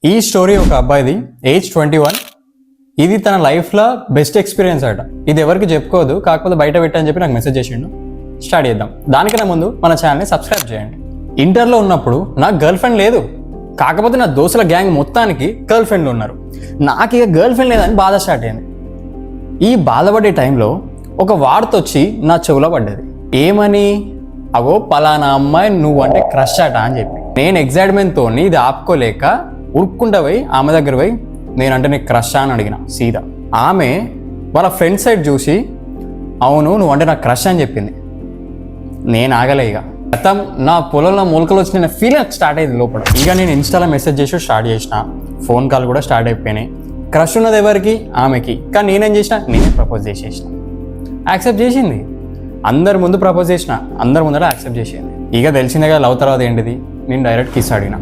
ఈ స్టోరీ ఒక అబ్బాయిది, ఏజ్ 21. ఇది తన లైఫ్లో బెస్ట్ ఎక్స్పీరియన్స్ అట. ఇది ఎవరికి చెప్పుకోదు, కాకపోతే బయట పెట్టని చెప్పి నాకు మెసేజ్ చేసిండు. స్టార్ట్ చేద్దాం. దానికన్నా ముందు మన ఛానల్ని సబ్స్క్రైబ్ చేయండి. ఇంటర్లో ఉన్నప్పుడు నాకు గర్ల్ ఫ్రెండ్ లేదు, కాకపోతే నా దోస్తుల గ్యాంగ్ మొత్తానికి గర్ల్ ఫ్రెండ్లు ఉన్నారు. నాకు ఇక గర్ల్ ఫ్రెండ్ లేదని బాధ స్టార్ట్ అయింది. ఈ బాధపడే టైంలో ఒక వార్త వచ్చి నా చెవులో పడ్డది. ఏమని? అగో పలానా అమ్మాయి నువ్వు అంటే క్రష్ అట అని చెప్పి. నేను ఎగ్జైట్మెంట్తో ఇది ఆపుకోలేక ఉరుక్కుంటా పోయి ఆమె దగ్గర పోయి నేనంటే నీకు క్రష్ అని అడిగిన సీదా. ఆమె వాళ్ళ ఫ్రెండ్ సైడ్ చూసి అవును నువ్వు అంటే నాకు క్రష్ అని చెప్పింది. నేను ఆగలే. ఇక మొత్తం నా పొలంలో మొలకలు వచ్చిన ఫీలింగ్ స్టార్ట్ అయ్యింది లోపల. ఇక నేను ఇన్స్టాలో మెసేజ్ చేసి స్టార్ట్ చేసిన, ఫోన్ కాల్ కూడా స్టార్ట్ అయిపోయినాయి. క్రష్ ఉన్నది ఎవరికి? ఆమెకి. కానీ నేనేం చేసిన, నేనే ప్రపోజ్ చేసేసిన. యాక్సెప్ట్ చేసింది. అందరి ముందు ప్రపోజ్ చేసిన, అందరి ముందర యాక్సెప్ట్ చేసింది. ఇక తెలిసిందే కదా లవ్ తర్వాత ఏంటిది. నేను డైరెక్ట్ కిస్ అడిగిన,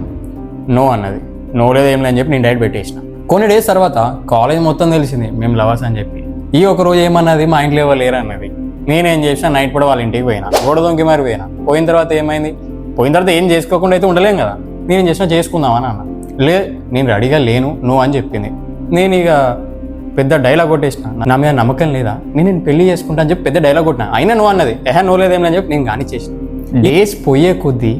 నో అన్నది. నో లేదు ఏం లేదని చెప్పి నేను డైరెక్ట్ పెట్టేసిన. కొన్ని డేస్ తర్వాత కాలేజ్ మొత్తం తెలిసింది మేము లవర్స్ అని చెప్పి. ఈ ఒక రోజు ఏమన్నది, మా ఇంట్లో ఎవరు లేరు అన్నది. నేనేం చేసిన, నైట్ కూడా వాళ్ళ ఇంటికి పోయినా, గోడదొంకి మరి పోయినా. పోయిన తర్వాత ఏమైంది, పోయిన తర్వాత ఏం చేసుకోకుండా అయితే ఉండలేం కదా. నేనేం చేసినా చేసుకుందామని అన్న. నేను రెడీగా లేను నువ్వు అని చెప్పింది. నేను ఇక పెద్ద డైలాగ్ కొట్టేసిన, నా మీద నమ్మకం లేదా, నేను పెళ్లి చేసుకుంటా అని చెప్పి పెద్ద డైలాగ్ కొట్టినా. అయినా నువ్వు అన్నది నో లేదేం అని చెప్పి నేను కానిచ్చేసిన. డేస్ పోయే కొద్దీ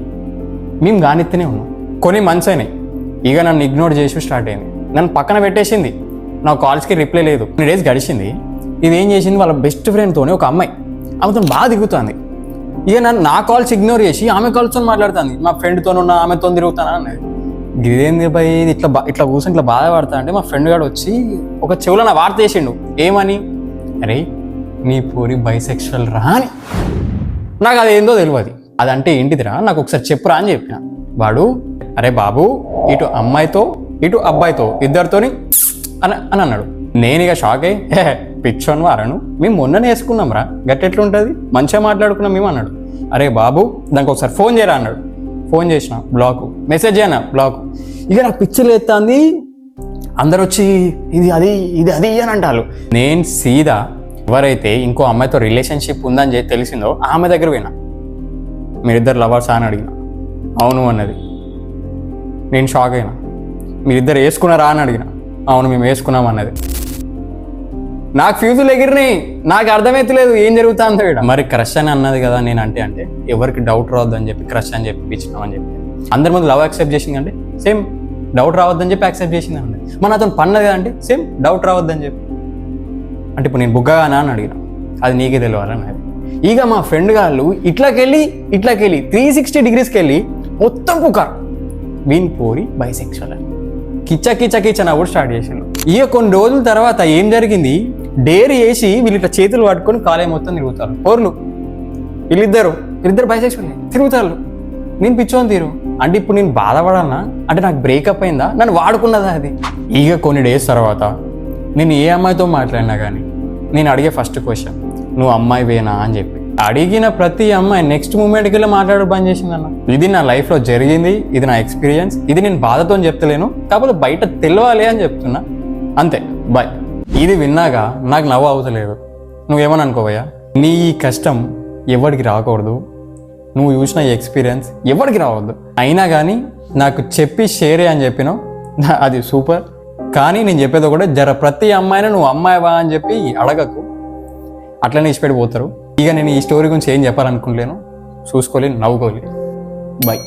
మేము కానిస్తూనే ఉన్నాం. కొన్ని మంత్స్ అయినాయి. ఇక నన్ను ఇగ్నోర్ చేసి స్టార్ట్ అయింది. నన్ను పక్కన పెట్టేసింది. నా కాల్స్కి రిప్లై లేదు. 3 డేస్ గడిచింది. ఇది ఏం చేసింది, వాళ్ళ బెస్ట్ ఫ్రెండ్తోనే ఒక అమ్మాయి ఆమెతో బాగా దిగుతుంది. ఇక నా కాల్స్ ఇగ్నోర్ చేసి ఆమె కాల్స్తో మాట్లాడుతుంది. మా ఫ్రెండ్తోనున్న ఆమెతో తిరుగుతానా అన్నది. ఇదేంది భయ్ ఇట్లా కూర్చొని ఇట్లా బాధపడతా అంటే మా ఫ్రెండ్ గారు వచ్చి ఒక చెవులో నా వార్త చేసిండు. ఏమని? అరే నీ పూరి బైసెక్షువల్ రా అని. నాకు అది ఏందో తెలియదు. అదంటే ఏంటిదిరా, నాకు ఒకసారి చెప్పురా అని చెప్పిన. వాడు అరే బాబు ఇటు అమ్మాయితో ఇటు అబ్బాయితో ఇద్దరితోని అని అన్నాడు. నేను ఇక షాక్ అయ్యి పిచ్చోన్ వారను, మేము మొన్ననే వేసుకున్నాం రా, గట్టెట్లుంటుంది, మంచిగా మాట్లాడుకున్నాం మేము అన్నాడు. అరే బాబు దానికి ఒకసారి ఫోన్ చేయరా అన్నాడు. ఫోన్ చేసిన, బ్లాక్. మెసేజ్ చేయనా, బ్లాక్. ఇక నాకు పిచ్చలు ఎత్తాంది. అందరు వచ్చి ఇది అది అని అంటారు. నేను సీదా ఎవరైతే ఇంకో అమ్మాయితో రిలేషన్షిప్ ఉందని తెలిసిందో ఆమె దగ్గర పోయినా. మీరిద్దరు లవర్సా అని అడిగిన. అవును అన్నది. నేను షాక్ అయినా. మీరిద్దరు వేసుకున్నారా అని అడిగిన. అవును మేము వేసుకున్నాం అన్నది. నాకు ఫ్యూజులు ఎగిరినాయి. నాకు అర్థమైతలేదు ఏం జరుగుతుందో ఇక్కడ. మరి క్రష్ అని అన్నది కదా నేను అంటే ఎవరికి డౌట్ రావద్దని చెప్పి క్రష్ అని చెప్పి ఇచ్చినామని చెప్పి అందరి ముందు లవ్ యాక్సెప్ట్ చేసింది అంటే సేమ్ డౌట్ రావద్దని చెప్పి యాక్సెప్ట్ చేసింది అన్నది. మన అతను పన్నది అంటే సేమ్ డౌట్ రావద్దని చెప్పి. అంటే ఇప్పుడు నేను బుగ్గగానా అని అడిగిన, అది నీకే తెలియాలన్నది. ఇక మా ఫ్రెండ్ గాళ్ళు ఇట్లాకెళ్ళి 360 degreesకి వెళ్ళి మొత్తం పుకార్ వీన్ పోరి బైసెక్షువల్ అని కిచ్చ నవ్వుడు స్టార్ట్ చేసిండు. ఇక కొన్ని రోజుల తర్వాత ఏం జరిగింది, డేర్ చేసి వీళ్ళు ఇట్లా చేతులు పట్టుకొని కాలేజ్ మొత్తం తిరుగుతారు. పోర్లు వీళ్ళిద్దరు బైసెక్షువల్ తిరుగుతారు. నేను పిచ్చోని తీరు అంటే ఇప్పుడు నేను బాధపడాలన్నా అంటే నాకు బ్రేకప్ అయిందా, నన్ను వాడుకున్నదా అది. ఇక కొన్ని డేస్ తర్వాత నేను ఏ అమ్మాయితో మాట్లాడినా కానీ నేను అడిగే ఫస్ట్ క్వశ్చన్, నువ్వు అమ్మాయి వేనా అని చెప్పి. అడిగిన ప్రతి అమ్మాయి నెక్స్ట్ మూమెంట్కి వెళ్ళి మాట్లాడు బంద్ చేసిందన్న. ఇది నా లైఫ్లో జరిగింది, ఇది నా ఎక్స్పీరియన్స్. ఇది నేను బాధతో చెప్తలేను, కాకపోతే బయట తెలియాలి అని చెప్తున్నా అంతే. బాయ్. ఇది విన్నాక నాకు నవ్వు అవుతలేదు. నువ్వేమని అనుకోవయ్యా, నీ ఈ కష్టం ఎవరికి రాకూడదు, నువ్వు చూసిన ఈ ఎక్స్పీరియన్స్ ఎవరికి రావద్దు. అయినా కానీ నాకు చెప్పి షేరే అని చెప్పినావు, అది సూపర్. కానీ నేను చెప్పేది ఒకటే, ప్రతి అమ్మాయిని నువ్వు అమ్మాయివా అని చెప్పి అడగకు, అట్లనే ఇష్టపడిపోతారు. ఇక నేను ఈ స్టోరీ గురించి ఏం చెప్పాలనుకోలేను. చూసుకోలేను, నవ్వుకోలేను. బాయ్.